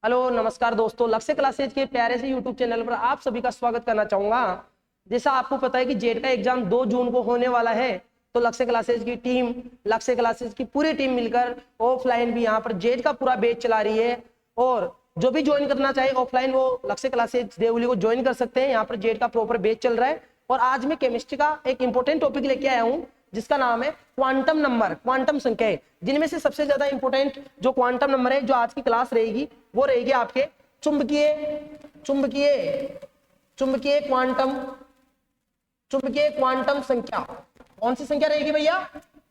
Hello नमस्कार दोस्तों, लक्ष्य क्लासेज के प्यारे से यूट्यूब चैनल पर आप सभी का स्वागत करना चाहूंगा। जैसा आपको पता है कि जेड का एग्जाम 2 जून को होने वाला है, तो लक्ष्य क्लासेज की टीम, लक्ष्य क्लासेज की पूरी टीम मिलकर ऑफलाइन भी यहाँ पर जेड का पूरा बैच चला रही है। और जो भी ज्वाइन करना चाहे ऑफलाइन वो लक्ष्य क्लासेज देवली को ज्वाइन कर सकते हैं। यहाँ पर जेड का प्रॉपर बैच चल रहा है। और आज मैं केमिस्ट्री का एक इंपॉर्टेंट टॉपिक लेके आया हूँ जिसका नाम है क्वांटम नंबर, क्वांटम संख्याएं। जिनमें से सबसे ज्यादा इंपॉर्टेंट जो क्वांटम नंबर है जो आज की क्लास रहेगी वो रहेगी आपके चुंबकीय चुंबकीय चुंबकीय क्वांटम चुंबकीय क्वांटम संख्या। कौन सी संख्या रहेगी भैया?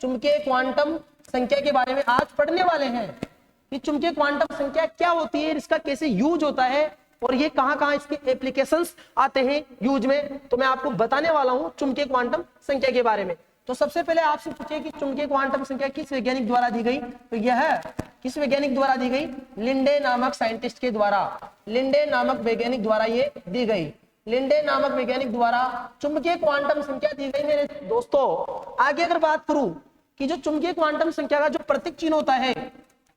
चुंबकीय क्वांटम संख्या के बारे में आज पढ़ने वाले हैं कि चुंबकीय क्वांटम संख्या क्या होती है, इसका कैसे यूज होता है और ये कहां कहां इसके एप्लीकेशंस आते हैं यूज में। तो मैं आपको बताने वाला हूं चुंबकीय क्वांटम संख्या के बारे में। तो सबसे पहले आपसे पूछिए कि चुंबकीय क्वांटम संख्या किस वैज्ञानिक द्वारा दी गई? तो यह किस वैज्ञानिक द्वारा दी गई? लिंडे नामक साइंटिस्ट के द्वारा, लिंडे नामक वैज्ञानिक द्वारा ये दी गई। लिंडे नामक वैज्ञानिक द्वारा चुंबकीय क्वांटम संख्या दी गई। मेरे दोस्तों आगे अगर बात करूं कि जो चुंबकीय क्वांटम संख्या का जो प्रतीक चिन्ह होता है,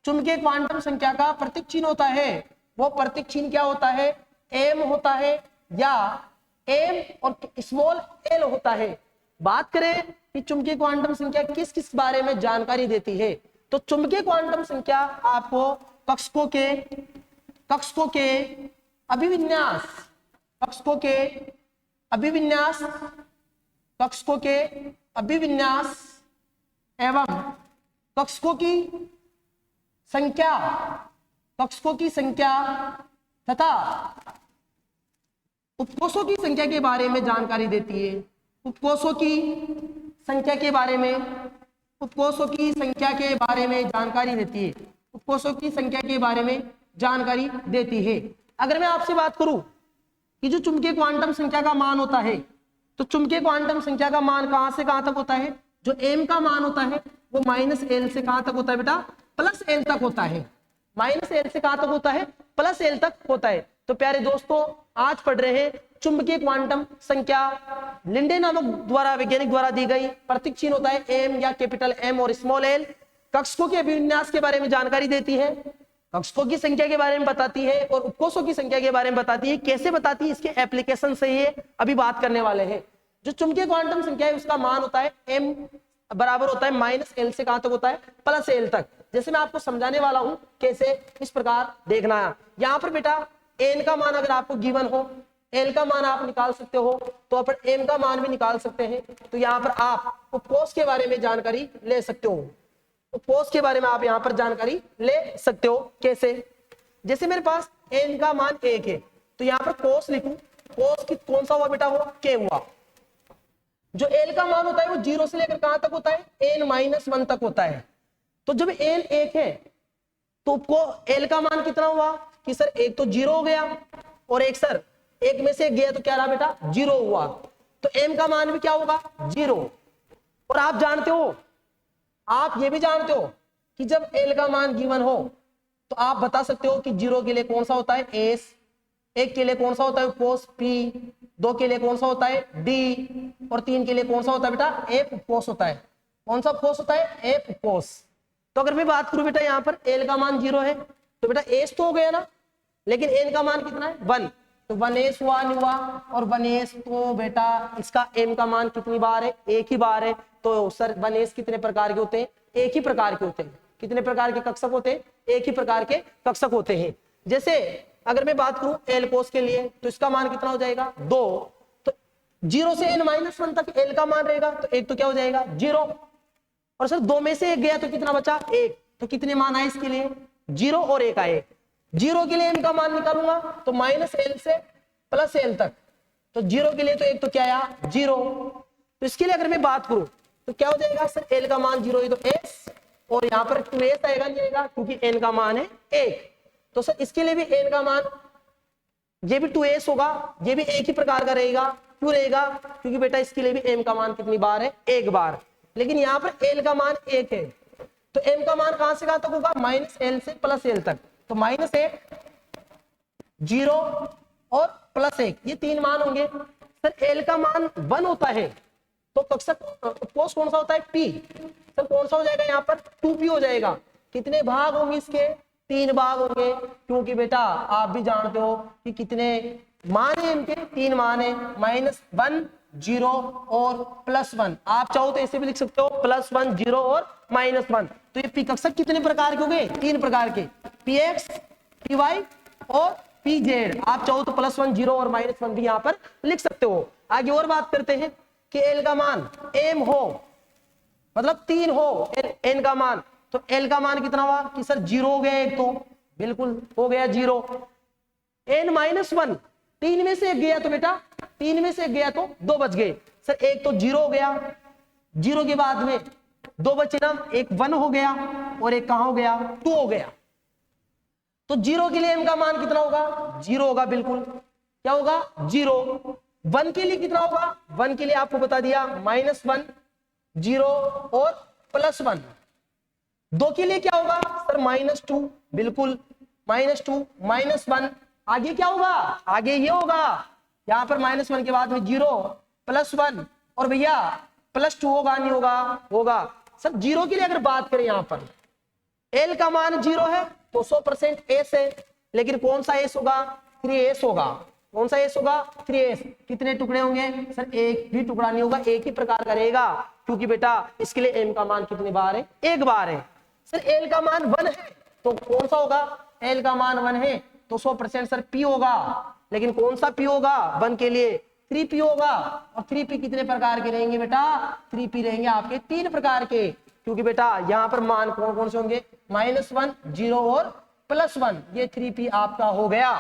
चुंबकीय क्वांटम संख्या का प्रतीक चिन्ह होता है, वो प्रतीक चिन्ह क्या होता है? एम होता है या एम और स्मॉल एल होता है। बात करें कि चुंबकीय क्वांटम संख्या किस किस बारे में जानकारी देती है, तो चुंबकीय क्वांटम संख्या आपको कक्षकों के अभिविन्यास, कक्षकों के अभिविन्यास, कक्षकों के अभिविन्यास एवं कक्षकों की संख्या, कक्षकों की संख्या तथा उपकोषों की संख्या के बारे में जानकारी देती है। उपकोषों की संख्या के बारे में, उपकोषों की संख्या के बारे में जानकारी देती है, उपकोषों की संख्या के बारे में जानकारी देती है। अगर मैं आपसे बात करूं कि जो चुंबकीय क्वांटम संख्या का मान होता है, तो चुंबकीय क्वांटम संख्या का मान कहां से कहां तक होता है? जो एम का मान होता है वो -L से कहां तक होता है बेटा? +L तक होता है। -L से कहां तक होता है? +L तक होता है। तो प्यारे दोस्तों आज पढ़ रहे हैं चुंबकीय क्वांटम संख्या, लिंडे नामक द्वारा वैज्ञानिक द्वारा दी गई। प्रतीक चिन्ह होता है एम या कैपिटल एम और स्मॉल एल। कक्षकों के अभिविन्यास के बारे में जानकारी देती है, कक्षकों की संख्या के बारे में बताती है और उपकोषों की संख्या के बारे में बताती है। कैसे बताती है, इसके एप्लीकेशन से ये अभी बात करने वाले हैं। जो चुंबकीय क्वांटम संख्या है उसका मान होता है एम बराबर होता है -L से कहां तक होता है? +L तक। जैसे मैं आपको समझाने वाला हूं कैसे, इस प्रकार देखना है। यहाँ पर बेटा एन का मान अगर आपको गिवन हो, एल का मान आप निकाल सकते हो, तो अपन एम का मान भी निकाल सकते हैं। तो यहाँ पर आप उपकोष के बारे में जानकारी ले सकते हो, उपकोष के बारे में आप यहाँ पर जानकारी ले सकते हो। कैसे? जैसे मेरे पास एन का मान 1 है, तो यहाँ पर कोष लिखूं, कोष की कौन सा हुआ बेटा? वो के हुआ। जो एल का मान होता है वो 0 से लेकर कहां तक होता है? n-1 तक होता है। तो जब एल 1 है तो आपको एल का मान कितना हुआ कि सर एक तो 0 हो गया और एक सर एक में से गया तो क्या रहा बेटा? 0 हुआ। तो एम का मान भी क्या होगा? 0। और आप जानते हो, आप ये भी जानते हो कि जब एल का मान गिवन हो तो आप बता सकते हो कि 0 के लिए कौन सा होता है? एस, 1 के लिए कौन सा होता है? उपकोष पी, 2 के लिए कौन सा होता है? डी, और 3 के लिए कौन सा होता है बेटा? एफ उपकोष होता है। कौन सा उपकोष होता है? एफ उपकोष। तो अगर मैं बात करूं बेटा यहाँ पर एल का मान 0 है तो बेटा एस तो हो गया ना, लेकिन एन का मान कितना है? 1। तो 1s हुआ नहीं हुआ, और 1s तो बेटा इसका एम का मान कितनी बार है? एक ही बार है। तो सर 1s कितने प्रकार के होते हैं? एक ही प्रकार के होते हैं। कितने प्रकार के कक्षक होते हैं? एक ही प्रकार के कक्षक होते हैं। जैसे अगर मैं बात करूं एल कोष के लिए तो इसका मान कितना हो जाएगा? 2। तो 0 से n-1 तक एल का मान रहेगा, तो एक तो क्या हो जाएगा? 0। और सर 2 में से 1 गया तो कितना बचा? 1। तो कितने मान आए इसके लिए? 0 और 1 आए। 0 के लिए एम का मान निकालूंगा तो -L से +L तक। तो 0 के लिए तो एक तो क्या आया? 0। तो इसके लिए अगर मैं बात करूं तो क्या हो जाएगा? सर एल का मान 0 है तो s, और यहाँ पर 2s आएगा नहीं आएगा क्योंकि n का मान है 1। तो सर इसके लिए भी n का मान, ये भी 2s होगा, ये भी एक ही प्रकार का रहेगा। क्यों रहेगा? क्योंकि बेटा इसके लिए भी m का मान कितनी बार है? 1 बार। लेकिन यहाँ पर l का मान 1 है तो m का मान कहां से कहां तक होगा? -L से +L तक। तो -1, 0 और +1, ये 3 मान होंगे। सर एल का मान 1 होता है तो कक्षक उपकोष कौन सा होता है? P। सर कौन सा हो जाएगा यहाँ पर? 2p हो जाएगा। कितने भाग होंगे इसके? 3 भाग होंगे, क्योंकि बेटा आप भी जानते हो कि कितने मान है इनके, 3 मान है, -1 0 और +1। आप चाहो तो ऐसे भी लिख सकते हो +1 0 और -1। तो ये पी कक्षक कितने प्रकार के हो गए? 3 प्रकार के, px py और pz। आप चाहो तो +1 0 और -1 भी यहाँ पर लिख सकते हो। आगे और बात करते हैं कि एल का मान m हो, मतलब 3 हो एन का मान, तो एल का मान कितना हुआ कि सर 0 हो गया एक, तो बिल्कुल हो गया 0। n-1 3 में से एक गया तो बेटा 3 में से एक गया तो 2 बच गए सर, एक तो 0 हो गया, 0 के बाद में 2 बचे ना, एक 1 हो गया और एक कहां हो गया 2 हो गया। तो 0 के लिए m का मान कितना होगा? 0 होगा, बिल्कुल क्या होगा 0। 1 के लिए कितना होगा? 1 के लिए आपको बता दिया -1 0 और +1। 2 के लिए क्या होगा सर? -2, बिल्कुल -2 -1। आगे क्या होगा? आगे ये होगा, यहां पर -1 के बाद में 0 +1 और भैया +2 होगा, नहीं होगा? होगा सर। 0 के लिए अगर बात करें यहां पर एल का मान 0 है तो 100% एस है, लेकिन कौन सा एस होगा? 3s होगा। कौन सा एस होगा? 3s। कितने टुकड़े होंगे सर? एक भी टुकड़ा नहीं होगा, एक ही प्रकार का रहेगा, क्योंकि बेटा इसके लिए m का मान कितनी बार है? एक बार है। सर एल का मान 1 है तो कौन सा होगा? एल का मान 1 है तो 100% सर p होगा, लेकिन कौन सा p होगा? 1 के लिए 3p होगा। और 3p कितने प्रकार के रहेंगे बेटा? 3p रहेंगे आपके 3 प्रकार के, क्योंकि बेटा यहाँ पर मान कौन कौन से होंगे? -1 0 और +1, ये 3p आपका हो गया।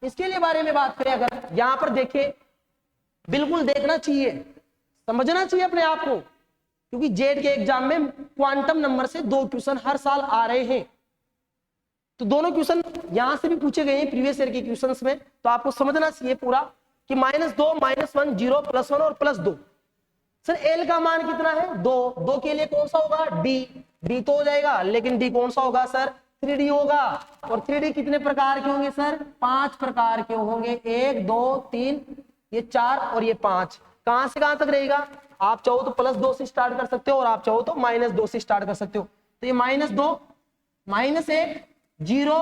इसके लिए बारे में बात करें अगर, यहाँ पर देखिए बिल्कुल देखना चाहिए, समझना चाहिए अपने आप को, क्योंकि जेड के एग्जाम में क्वांटम नंबर से 2 क्वेश्चन हर साल आ रहे हैं। तो दोनों क्वेश्चन यहां से भी पूछे गए हैं प्रीवियस ईयर के क्वेश्चंस में, तो आपको समझना चाहिए पूरा कि -2 -1 0 +1 और +2। सर एल का मान कितना है? 2 के लिए कौन सा होगा? डी तो हो जाएगा, लेकिन डी कौन सा होगा सर? 3D होगा। और 3D कितने प्रकार के होंगे सर? 5 प्रकार के होंगे, 1 2 3 ये 4 और ये 5। कहां से कहां तक रहेगा? आप चाहो तो +2 से स्टार्ट कर सकते हो और आप चाहो तो -2 से स्टार्ट कर सकते हो। तो ये -2 -1 0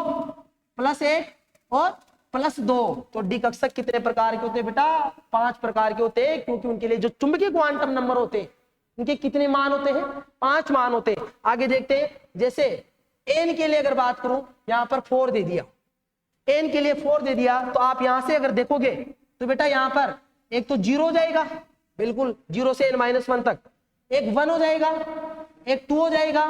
+1 और +2। तो डी कक्षक कितने प्रकार के होते हैं बेटा? 5 प्रकार के होते हैं, क्योंकि उनके लिए जो चुंबकीय क्वांटम नंबर होते हैं उनके कितने मान होते हैं? 5 मान होते हैं। आगे देखते हैं, जैसे एन के लिए अगर बात करूं, यहां पर 4 दे दिया, एन के लिए 4 दे दिया, तो आप यहां से अगर देखोगे तो बेटा यहां पर एक तो 0 हो जाएगा, बिल्कुल 0 से n-1 तक, एक 1 हो जाएगा, एक 2 हो जाएगा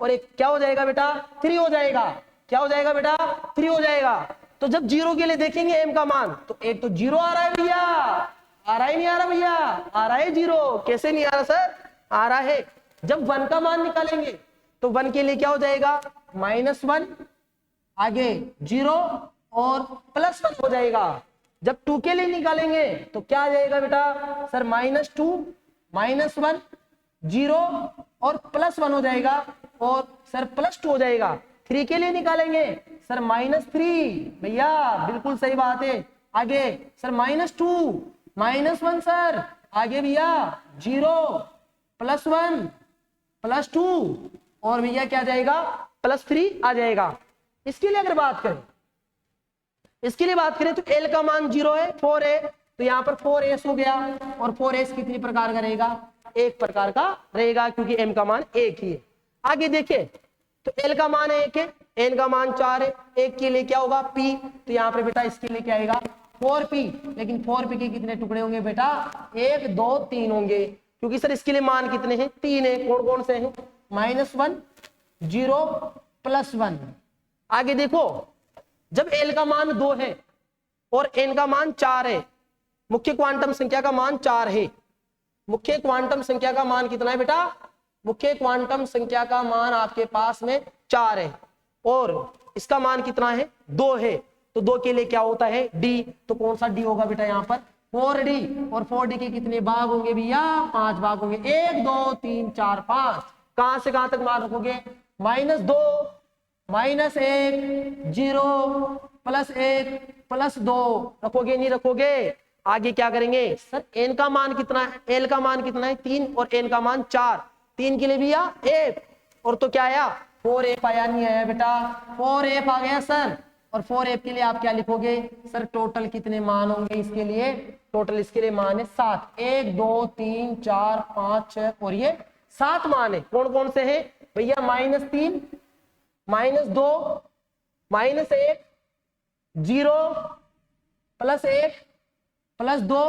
और एक क्या हो जाएगा बेटा? 3 हो जाएगा। क्या हो जाएगा बेटा? 3 हो जाएगा। तो जब 0 के लिए देखेंगे m का मान, तो एक तो 0 आ रहा है भैया, आ रहा है नहीं आ रहा भैया? आ रहा है 0। कैसे नहीं आ रहा सर? आ रहा है। जब 1 का मान निकालेंगे तो 1 के लिए क्या हो जाएगा? -1 आगे 0 और +1 हो जाएगा। जब 2 के लिए निकालेंगे तो क्या आ जाएगा बेटा सर? -2 -1 0 और +1 हो जाएगा और सर +2 हो जाएगा। 3 के लिए निकालेंगे सर -3, भैया बिल्कुल सही बात है। आगे सर -2 -1 सर, आगे भैया 0 +1 +2 और भैया क्या जाएगा? +3 आ जाएगा। इसके लिए अगर बात करें, इसके लिए बात करें तो एल का मान 0 है, 4 है, तो यहाँ पर 4s हो गया। और 4s कितनी प्रकार का रहेगा? एक प्रकार का रहेगा, क्योंकि m का मान 1 ही है। आगे देखिए तो l का मान 1 है, n का मान 4 है, 1 के लिए क्या होगा? p, तो यहाँ पर बेटा इसके लिए क्या आएगा? 4p। लेकिन 4p के कितने टुकड़े होंगे बेटा? 1 2 3 होंगे, क्योंकि सर इसके लिए मान कितने हैं? 3 है। कौन कौन से हैं? -1 0 +1। आगे देखो, जब l का मान 2 है और n का मान 4 है, मुख्य क्वांटम संख्या का मान 4 है, मुख्य क्वांटम संख्या का मान कितना है बेटा? मुख्य क्वांटम संख्या का मान आपके पास में 4 है और इसका मान कितना है? 2 है। तो 2 के लिए क्या होता है? d। तो कौन सा d होगा बेटा यहाँ पर? 4d। और 4d के कितने भाग होंगे भैया? 5 भाग होंगे, 1 2 3 4 5। कहां से कहां तक मान रखोगे? -2 -1 0 +1 +2 रखोगे, नहीं रखोगे? आगे क्या करेंगे सर? n का मान कितना है? l का मान कितना है? 3 और n का मान 4। 3 के लिए भैया 1 और तो क्या आया? 4f आया नहीं आया बेटा? 4f आ गया सर। और 4f के लिए आप क्या लिखोगे सर? टोटल कितने मान होंगे इसके लिए? टोटल इसके लिए मान है 7। 1 2 3 4 5 6 और ये 7 मान है। कौन कौन से हैं भैया? -3, -2, -1, 0, +1, +2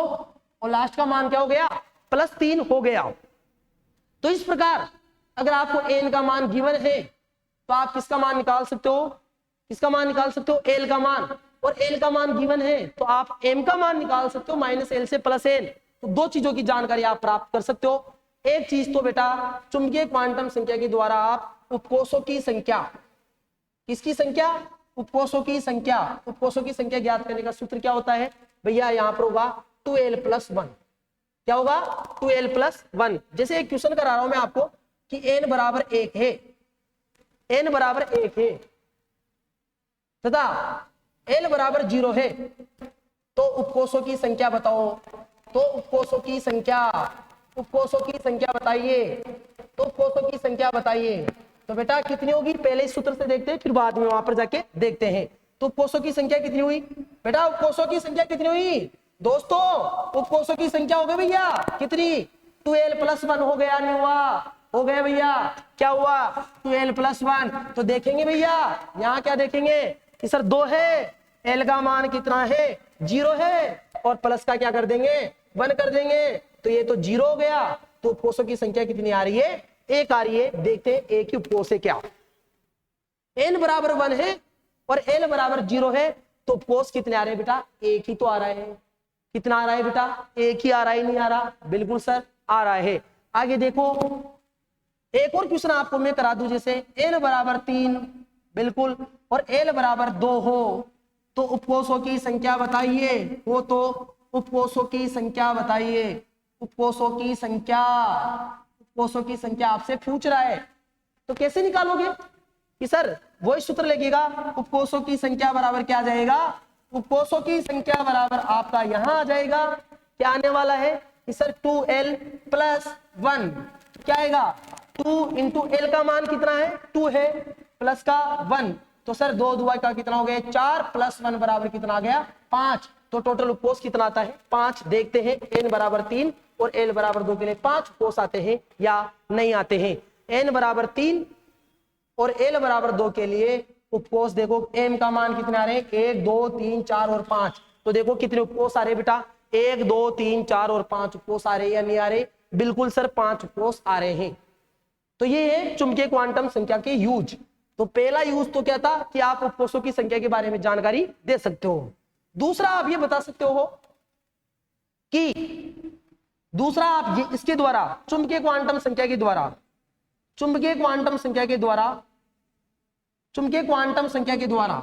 और लास्ट का मान क्या हो गया? +3 हो गया। तो इस प्रकार अगर आपको n का मान गिवन है तो आप किसका मान निकाल सकते हो? किसका मान निकाल सकते हो? l का मान। और l का मान गिवन है तो आप m का मान निकाल सकते हो -l से +n। तो दो चीजों की जानकारी आप प्राप्त कर सकते हो। एक चीज तो बेटा चुंबकीय क्वांटम संख्या के द्वारा आप उपकोषों की संख्या, किसकी संख्या? उपकोषों की संख्या। उपकोषों की संख्या ज्ञात करने का सूत्र क्या होता है भैया? यहाँ पर होगा 2l+1। क्या होगा? 2l+1। जैसे एक क्वेश्चन करा रहा हूं मैं आपको कि n बराबर 1 है, n बराबर 1 है तथा l बराबर 0 है, तो उपकोषों की संख्या बताओ। तो उपकोषों की संख्या, उपकोषों की संख्या बताइए। तो उपकोषों की संख्या बताइए। तो बेटा कितनी होगी? पहले इस सूत्र से देखते हैं, फिर बाद में वहां पर जाके देखते हैं। तो उपकोषों की संख्या कितनी हुई बेटा? उपकोषों की संख्या कितनी हुई दोस्तों? उपकोषों की संख्या हो गई भैया कितनी? 2l+1 हो गया, नहीं हुआ? हो गया भैया। क्या हुआ? 2l+1। तो देखेंगे भैया यहाँ क्या देखेंगे कि सर 2 है, l का मान कितना है? 0 है, और प्लस का क्या कर देंगे? 1 कर देंगे। तो ये तो 0 हो गया। तो उपकोषों की संख्या कितनी आ रही है? 1 आ रही है। देखते हैं एक ही उपकोष है क्या? n बराबर 1 है और l बराबर 0 है, तो उपकोष कितने आ रहे हैं बेटा? 1 ही तो आ रहा है। कितना आ रहा है बेटा? 1 ही आ रहा है, नहीं आ रहा? बिल्कुल सर आ रहा है। आगे देखो एक और क्वेश्चन आपको मैं करा दूं, जैसे n बराबर 3 बिल्कुल और l बराबर 2 हो तो उपकोषों की संख्या बताइए। वो तो उपकोषों की संख्या बताइए। उपकोषों की संख्या, उपकोषों की संख्या आपसे पूछ रहा है, तो कैसे निकालोगे कि सर वही सूत्र लगेगा। उपकोषों की संख्या बराबर क्या आ जाएगा? उपकोषों की संख्या बराबर आपका यहां आ जाएगा। क्या आने वाला है कि सर 2l+1 क्या आएगा? 2 इंटू l का मान कितना है? 2 है, प्लस का 1, तो सर 2 2 का कितना हो गया? 4 + 1 बराबर कितना आ गया? 5। तो टोटल उपकोष कितना आता है? 5। देखते हैं n बराबर 3 और l बराबर 2 के लिए 5 उपकोष आते हैं या नहीं आते हैं? n बराबर 3 और l बराबर 2 के लिए उपकोष देखो m का मान कितने आ रहे हैं? 1 2 3 4 और 5। तो देखो कितने उपकोष आ रहे हैं बेटा? 1 2 3 4 और 5 उपकोष आ रहे हैं या नहीं आ रहे? बिल्कुल सर 5 उपकोष आ रहे हैं। तो ये है चुंबकीय क्वांटम संख्या के यूज। तो पहला यूज तो क्या था कि आप उपकोषों की संख्या के बारे में जानकारी दे सकते हो। दूसरा आप ये बता सकते हो कि दूसरा आप ये इसके द्वारा चुंबकीय क्वांटम संख्या के द्वारा, चुंबकीय क्वांटम संख्या के द्वारा, चुंबकीय क्वांटम संख्या के द्वारा,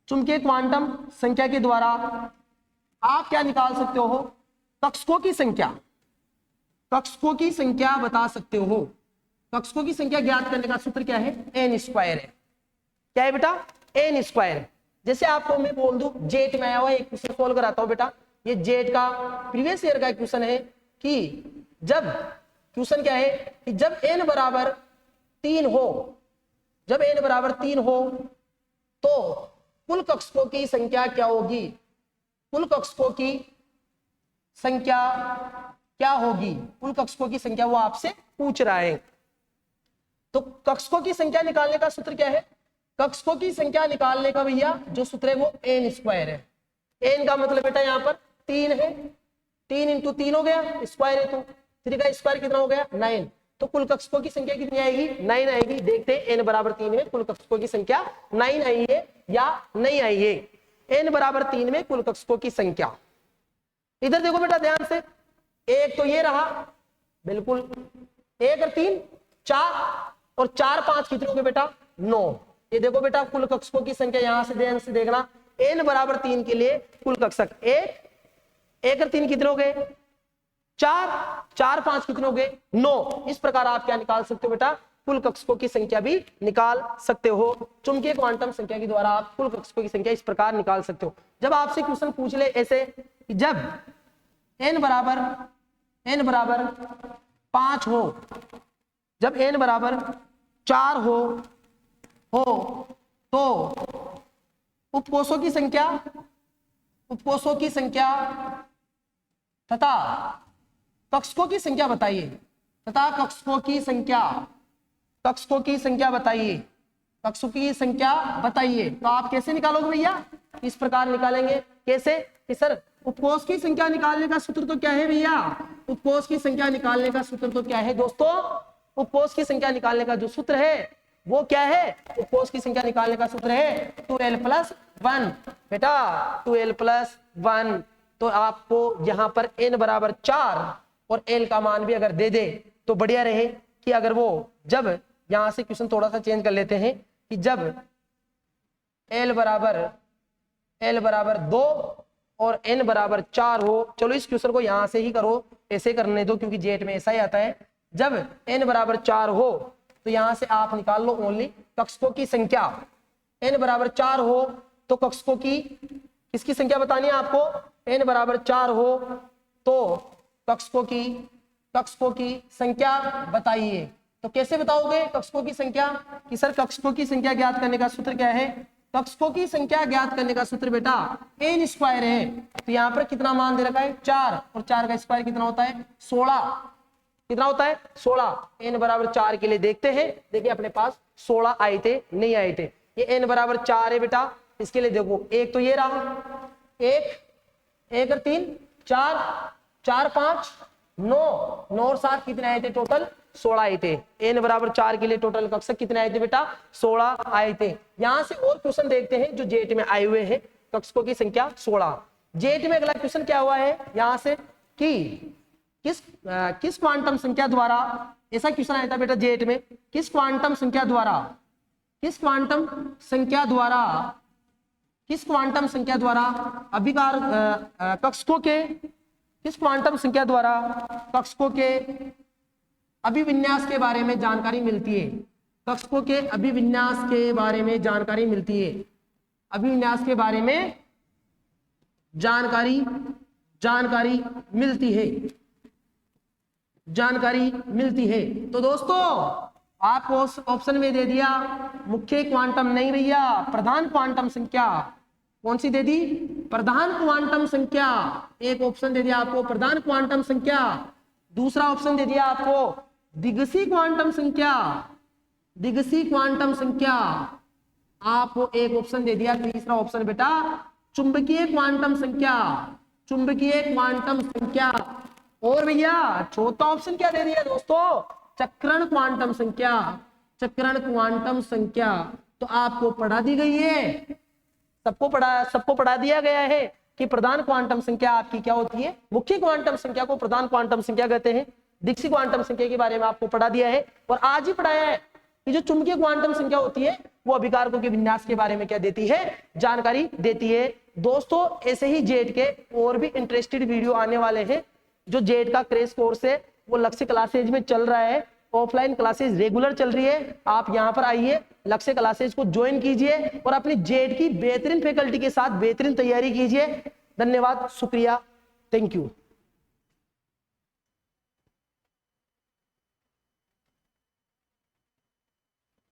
चुंबकीय क्वांटम संख्या के द्वारा आप क्या निकाल सकते हो? कक्षकों की संख्या, कक्षकों की संख्या बता सकते हो। कक्षकों की संख्या ज्ञात करने का सूत्र क्या है? n² है। क्या है बेटा? n²। जैसे आपको मैं बोल दूं जेट में आया हुआ एक क्वेश्चन सोल्व कराता हूं बेटा। ये जेट का प्रीवियस ईयर का क्वेश्चन है कि जब क्वेश्चन क्या है कि जब n बराबर 3 हो, जब n बराबर 3 हो तो कुल कक्षकों की संख्या क्या होगी? कुल कक्षकों की संख्या क्या होगी? कुल कक्षकों की संख्या वो आपसे पूछ रहा है। तो कक्षकों की संख्या निकालने का सूत्र क्या है? कक्षकों की संख्या निकालने का भैया जो सूत्र है वो n² है। n का मतलब बेटा यहाँ पर 3 है, 3 इंटू 3 हो गया, स्क्वायर है तो 3 का स्क्वायर कितना हो गया? 9। तो कुल कक्षकों की संख्या कितनी आएगी? 9 आएगी। देखते हैं n बराबर 3 में कुल कक्षकों की संख्या 9 आई है या नहीं आई है? n बराबर 3 में कुल कक्षकों की संख्या, इधर देखो बेटा ध्यान से, एक तो ये रहा बिल्कुल, 1 और 3 4 और 4 5 कितने हो गए बेटा? 9। ये देखो बेटा कुल कक्षकों की संख्या यहां से ध्यान से देखना, n बराबर 3 के लिए कुल कक्षक 1 और 3 कितने हो गए? 4 4 5 कितने हो गए? 9। इस प्रकार आप क्या निकाल सकते हो बेटा? कुल कक्षकों की संख्या भी निकाल सकते हो। चुंबकीय क्वांटम संख्या के द्वारा आप कुल कक्षकों की संख्या इस प्रकार निकाल सकते हो। जब आपसे क्वेश्चन पूछ ले ऐसे कि जब n बराबर 5 हो, जब n बराबर 4 हो हो तो उपकोषों की संख्या तथा कक्षकों की संख्या बताइए, तथा कक्षकों की संख्या बताइए, कक्षकों की संख्या बताइए। तो आप कैसे निकालोगे भैया? इस प्रकार निकालेंगे। कैसे कि सर उपकोष की संख्या निकालने का सूत्र तो क्या है भैया? उपकोष की संख्या निकालने का सूत्र तो क्या है दोस्तों? उपकोष की संख्या निकालने का जो सूत्र है वो क्या है? उपकोष की संख्या निकालने का सूत्र है 2l+1। बेटा 2l+1। तो आपको यहाँ पर n बराबर 4 और l का मान भी अगर दे दे तो बढ़िया रहे कि अगर वो जब यहां से क्वेश्चन थोड़ा सा चेंज कर लेते हैं कि जब l बराबर 2 और n बराबर 4 हो। चलो इस क्वेश्चन को यहां से ही करो, ऐसे करने दो क्योंकि जेट में ऐसा ही आता है। जब n बराबर 4 हो तो यहां से आप निकाल लो ओनली कक्षकों की संख्या। n बराबर 4 हो तो कक्षकों की किसकी संख्या बतानी है आपको? n बराबर 4 हो तो कक्षकों की संख्या बताइए। तो कैसे बताओगे कक्षकों की संख्या? कि सर कक्षकों की संख्या ज्ञात करने का सूत्र क्या है? कक्षकों की संख्या ज्ञात करने का सूत्र बेटा n स्क्वायर है। तो यहाँ पर कितना मान दे रखा है? 4, और 4 का स्क्वायर कितना होता है? 16। कितना होता है? 16। n बराबर 4 के लिए देखते हैं। देखिए अपने पास 16 आए थे, नहीं आए थे। ये n बराबर 4 है बेटा, इसके लिए देखो एक तो ये रहा, एक और 3 4, 4 5 9 और 7 कितने आए थे? टोटल 16 आए थे। n बराबर 4 के लिए टोटल कक्षक कितने आए थे बेटा? 16 आए थे। यहां से और क्वेश्चन देखते हैं जो जेट में आए हुए हैं। कक्षकों की संख्या 16। जेट में अगला क्वेश्चन क्या हुआ है यहां से कि किस क्वांटम संख्या द्वारा, ऐसा क्वेश्चन आया था बेटा जेट में, किस क्वांटम संख्या द्वारा अभिकार कक्षकों के, किस क्वांटम संख्या द्वारा कक्षकों के अभिविन्यास के बारे में जानकारी मिलती है? कक्षकों के अभिविन्यास के बारे में जानकारी मिलती है। अभिविन्यास के बारे में जानकारी मिलती है। तो दोस्तों आपको ऑप्शन में दे दिया मुख्य क्वांटम नहीं भैया, प्रधान क्वांटम संख्या। कौन सी दे दी? प्रधान क्वांटम संख्या। एक ऑप्शन दे दिया आपको प्रधान क्वांटम संख्या, दूसरा ऑप्शन दे दिया आपको दिगसी क्वांटम संख्या। आपको एक ऑप्शन दे दिया, तीसरा ऑप्शन बेटा चुंबकीय क्वांटम संख्या। और भैया चौथा ऑप्शन क्या दे दिया दोस्तों? चक्रण क्वांटम संख्या। तो आपको पढ़ा दी गई है, सबको पढ़ा दिया गया है कि प्रधान क्वांटम संख्या आपकी क्या होती है? मुख्य क्वांटम संख्या को प्रधान क्वांटम संख्या कहते हैं। दिक्सी क्वांटम संख्या के बारे में आपको पढ़ा दिया है और आज ही पढ़ाया है कि जो चुंबकीय क्वांटम संख्या होती है वो अभिकारकों के विन्यास के बारे में क्या देती है? जानकारी देती है। दोस्तों ऐसे ही जेट के और भी इंटरेस्टेड वीडियो आने वाले हैं। जो जेट का क्रैश कोर्स है वो लक्ष्य क्लासेज में चल रहा है, ऑफलाइन क्लासेज रेगुलर चल रही है। आप यहाँ पर आइए, लक्ष्य क्लासेज को ज्वाइन कीजिए और अपनी जेट की बेहतरीन फैकल्टी के साथ बेहतरीन तैयारी कीजिए। धन्यवाद, शुक्रिया, थैंक यू।